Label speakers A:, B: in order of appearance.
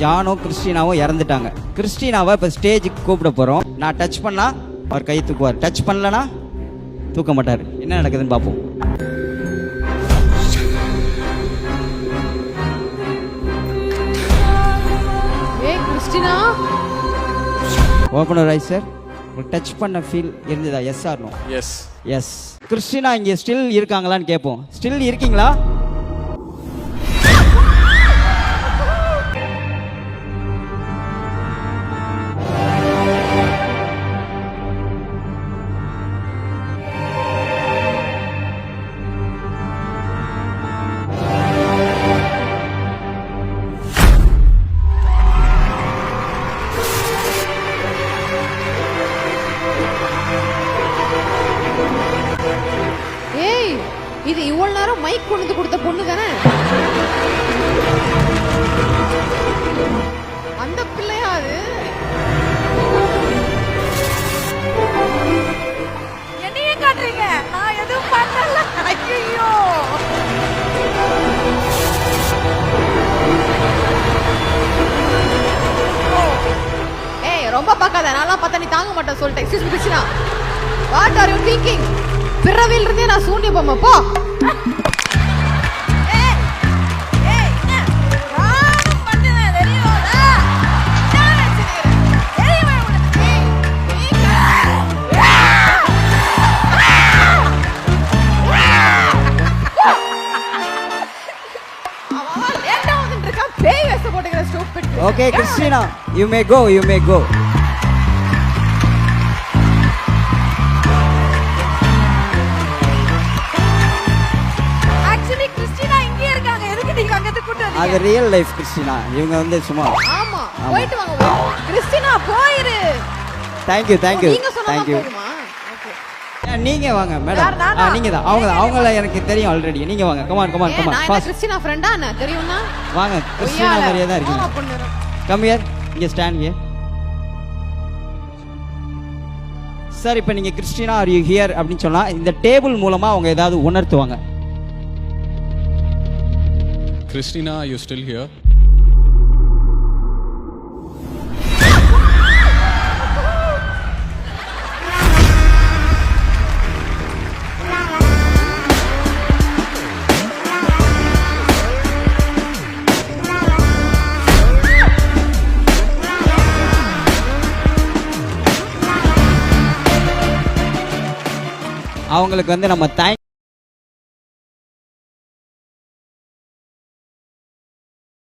A: ஜானும் கிறிஸ்டினாவும் இறந்துட்டாங்க. கிறிஸ்டினாவை இப்போ ஸ்டேஜுக்கு கூப்பிட போகிறோம். நான் டச் பண்ணா அவர் கை தூக்குவார், டச் பண்ணலனா தூக்க மாட்டார். என்ன நடக்குதுன்னு பார்ப்போம்.
B: Christina
A: open your eyes sir. உங்களுக்கு டச் பண்ண ஃபீல் இருந்ததா? Yes or no?
C: Yes.
A: Yes. Christina இங்கே ஸ்டில் இருக்காங்களான்னு கேட்போம். ஸ்டில் இருக்கீங்களா?
B: ஏய், இது இவ்வளவு நேரம் மைக் கொண்டு வந்து கொடுத்த பொண்ணு தானே? அந்த பிள்ளையா அது?
D: என்னையே காட்டுறீங்க, நான் எதுவும் பண்ணல. ஐயோ,
B: ஏய், ரொம்ப பார்க்காத. நான்லாம் பார்த்தா நீ தாங்க மாட்டேன் சொல்லிட்டேன். Excuse me Christina, what are you thinking? பிறவில இருந்தே நான் சூன்ய பொம்மை. போ.
D: ஏய், ஏய், என்ன? நானும் பண்ணுவேன், தெரியுமாடா? நான் நினைச்சுக்கிறேன். தெரியுமா உனக்கு?
B: அவன் லேட்டா வந்துட்டு இருக்கான். பேய் வேஷம் போட்டுக்கிற stupid.
A: Okay Christina, you may go, you may go.
D: Actually Christina இங்கே இருக்காங்க. எதுக்கு நீங்க அங்க இருந்து கூட்டி
A: அது
D: வந்தீங்க?
A: Real life Christina. இவங்க வந்து சும்மா.
B: ஆமா, போயிட்டு வாங்க. கிறிஸ்டினா போயிரு.
A: தேங்க்யூ தேங்க்யூ
B: நீங்க சொன்னா
A: தேங்க்யூ.
B: போதுமா? ஓகே.
A: நீங்க வாங்க
D: யார்,
A: மேடம்.
D: நானா?
A: நீங்க தான். அவங்கள எனக்கு தெரியும் ஆல்ரெடி. நீங்க வாங்க. கமான் கமான்
B: ஏன்,
A: கமான்
B: நான் என்ன
A: ஃபாஸ்ட்
B: கிறிஸ்டினா ஃப்ரெண்டா? என்ன தெரியும்னா?
A: வாங்க. கிறிஸ்டினா மாதிரியே தான் இருக்கீங்க. Come here. இங்க ஸ்டாண்ட் ஹியர். சார் இப்போ நீங்க கிறிஸ்டினா ஆர் யூ ஹியர் அப்படின்னு சொன்னா இந்த டேபிள் மூலமா அவங்க ஏதாவது உணர்த்துவாங்க.
C: Christina, are you still here?
A: அவங்களுக்கு வந்து நம்ம தேங்க்